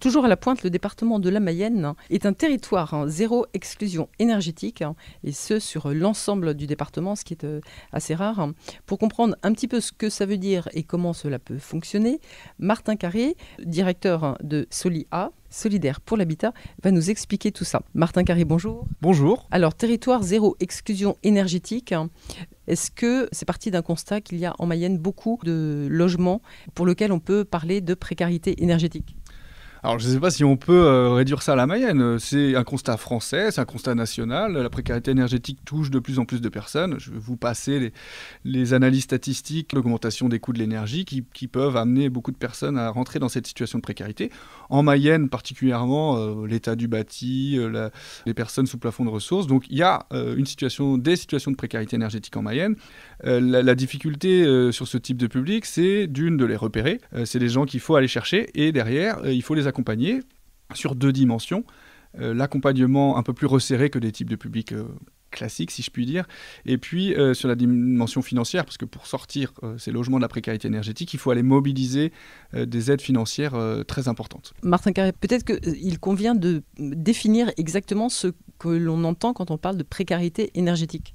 Toujours à la pointe, le département de la Mayenne est un territoire zéro exclusion énergétique, et ce sur l'ensemble du département, ce qui est assez rare. Pour comprendre un petit peu ce que ça veut dire et comment cela peut fonctionner, Martin Carré, directeur de Solia, Solidaire pour l'habitat, va nous expliquer tout ça. Martin Carré, bonjour. Bonjour. Alors, territoire zéro exclusion énergétique, est-ce que c'est parti d'un constat qu'il y a en Mayenne beaucoup de logements pour lesquels on peut parler de précarité énergétique ? Alors, je ne sais pas si on peut réduire ça à la Mayenne. C'est un constat français, c'est un constat national. La précarité énergétique touche de plus en plus de personnes. Je vais vous passer les analyses statistiques, l'augmentation des coûts de l'énergie qui peuvent amener beaucoup de personnes à rentrer dans cette situation de précarité. En Mayenne, particulièrement, l'état du bâti, les personnes sous plafond de ressources. Donc, il y a des situations de précarité énergétique en Mayenne. La difficulté sur ce type de public, c'est de les repérer. C'est des gens qu'il faut aller chercher et derrière, il faut les accompagner sur 2 dimensions. L'accompagnement un peu plus resserré que des types de publics classiques, si je puis dire. Et puis sur la dimension financière, parce que pour sortir ces logements de la précarité énergétique, il faut aller mobiliser des aides financières très importantes. Martin Carré, peut-être qu'il convient de définir exactement ce que l'on entend quand on parle de précarité énergétique.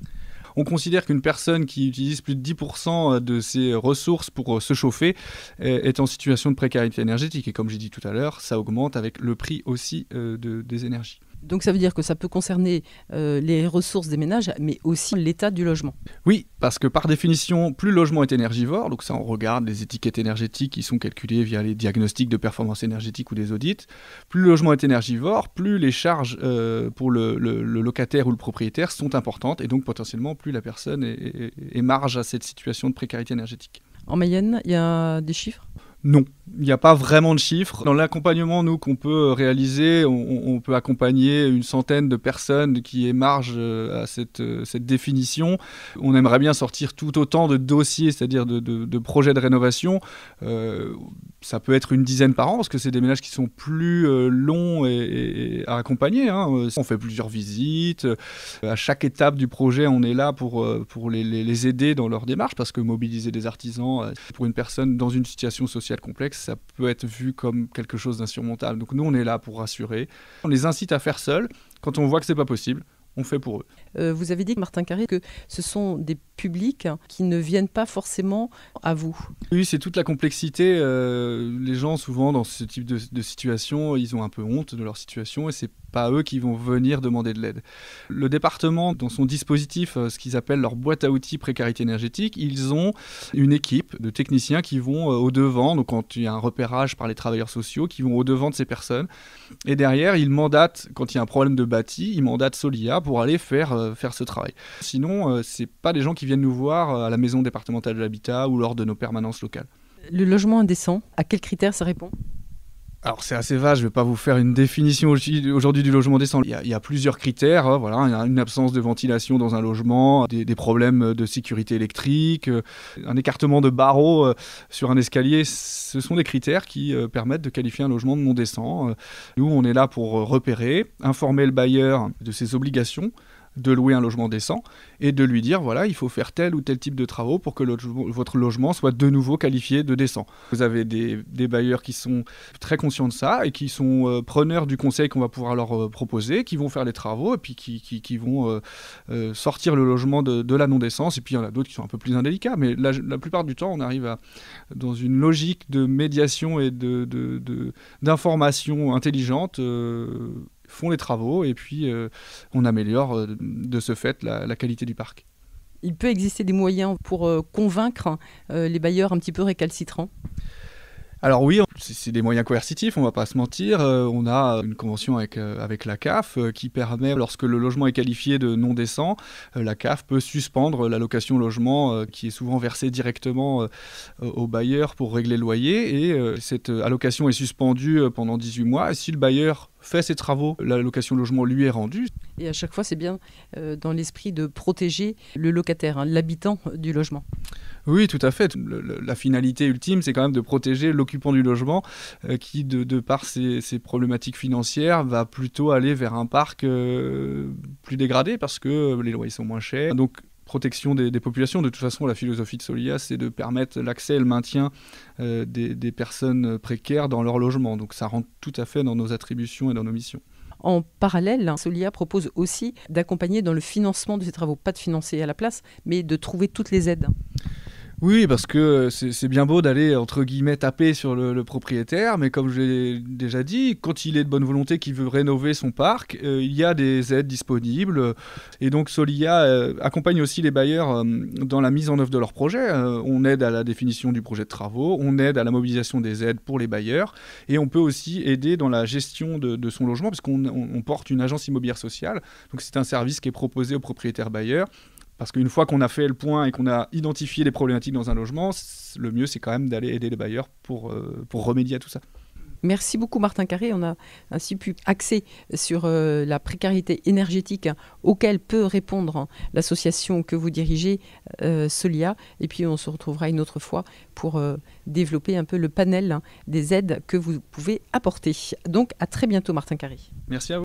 On considère qu'une personne qui utilise plus de 10% de ses ressources pour se chauffer est en situation de précarité énergétique. Et comme j'ai dit tout à l'heure, ça augmente avec le prix aussi des énergies. Donc ça veut dire que ça peut concerner les ressources des ménages, mais aussi l'état du logement. Oui, parce que par définition, plus le logement est énergivore, donc ça on regarde les étiquettes énergétiques qui sont calculées via les diagnostics de performance énergétique ou des audits, plus le logement est énergivore, plus les charges pour le locataire ou le propriétaire sont importantes, et donc potentiellement plus la personne est marge à cette situation de précarité énergétique. En Mayenne, il y a des chiffres ? Non, il n'y a pas vraiment de chiffres. Dans l'accompagnement, nous, qu'on peut réaliser, on peut accompagner une centaine de personnes qui émargent à cette définition. On aimerait bien sortir tout autant de dossiers, c'est-à-dire de projets de rénovation. Ça peut être une dizaine par an, parce que c'est des ménages qui sont plus longs et à accompagner. On fait plusieurs visites. À chaque étape du projet, on est là pour les aider dans leur démarche, parce que mobiliser des artisans pour une personne dans une situation sociale complexe, ça peut être vu comme quelque chose d'insurmontable. Donc nous, on est là pour rassurer. On les incite à faire seuls. Quand on voit que c'est pas possible, on fait pour eux. Vous avez dit, Martin Carré, que ce sont des publics qui ne viennent pas forcément à vous. Oui, c'est toute la complexité. Les gens, souvent, dans ce type de situation, ils ont un peu honte de leur situation et c'est pas eux qui vont venir demander de l'aide. Le département, dans son dispositif, ce qu'ils appellent leur boîte à outils précarité énergétique, ils ont une équipe de techniciens qui vont au-devant, donc quand il y a un repérage par les travailleurs sociaux, qui vont au-devant de ces personnes. Et derrière, ils mandatent, quand il y a un problème de bâti, ils mandatent Solia pour aller faire ce travail. Sinon, c'est pas des gens qui viennent nous voir à la maison départementale de l'habitat ou lors de nos permanences locales. Le logement indécent, à quels critères ça répond ? Alors c'est assez vaste, je ne vais pas vous faire une définition aujourd'hui du logement décent. Il y a plusieurs critères, voilà, il y a une absence de ventilation dans un logement, des problèmes de sécurité électrique, un écartement de barreaux sur un escalier. Ce sont des critères qui permettent de qualifier un logement de non décent. Nous, on est là pour repérer, informer le bailleur de ses obligations de louer un logement décent et de lui dire voilà, il faut faire tel ou tel type de travaux pour que votre logement soit de nouveau qualifié de décent. Vous avez des bailleurs qui sont très conscients de ça et qui sont preneurs du conseil qu'on va pouvoir leur proposer, qui vont faire les travaux et puis qui vont sortir le logement de la non-décence. Et puis il y en a d'autres qui sont un peu plus indélicats, mais la plupart du temps on arrive dans une logique de médiation et d'information intelligente, font les travaux et puis on améliore de ce fait la qualité du parc. Il peut exister des moyens pour convaincre les bailleurs un petit peu récalcitrants ? Alors oui, c'est des moyens coercitifs, on ne va pas se mentir. On a une convention avec la CAF qui permet, lorsque le logement est qualifié de non décent, la CAF peut suspendre l'allocation logement qui est souvent versée directement au bailleur pour régler le loyer. Et cette allocation est suspendue pendant 18 mois. Et si le bailleur fait ses travaux, l'allocation logement lui est rendue. Et à chaque fois, c'est bien dans l'esprit de protéger le locataire, l'habitant du logement. Oui, tout à fait. La finalité ultime, c'est quand même de protéger l'occupant du logement qui, de par ses problématiques financières, va plutôt aller vers un parc plus dégradé parce que les loyers sont moins chers. Donc, protection des populations. De toute façon, la philosophie de Solia, c'est de permettre l'accès et le maintien des personnes précaires dans leur logement. Donc ça rentre tout à fait dans nos attributions et dans nos missions. En parallèle, Solia propose aussi d'accompagner dans le financement de ces travaux, pas de financer à la place, mais de trouver toutes les aides. Oui, parce que c'est bien beau d'aller, entre guillemets, taper sur le propriétaire, mais comme je l'ai déjà dit, quand il est de bonne volonté, qu'il veut rénover son parc, il y a des aides disponibles. Et donc Solia accompagne aussi les bailleurs dans la mise en œuvre de leurs projets. On aide à la définition du projet de travaux, on aide à la mobilisation des aides pour les bailleurs, et on peut aussi aider dans la gestion de son logement, parce qu'on porte une agence immobilière sociale. Donc c'est un service qui est proposé aux propriétaires bailleurs. Parce qu'une fois qu'on a fait le point et qu'on a identifié les problématiques dans un logement, le mieux, c'est quand même d'aller aider les bailleurs pour remédier à tout ça. Merci beaucoup Martin Carré. On a ainsi pu axer sur la précarité énergétique auquel peut répondre l'association que vous dirigez, Solia. Et puis on se retrouvera une autre fois pour développer un peu le panel des aides que vous pouvez apporter. Donc à très bientôt Martin Carré. Merci à vous.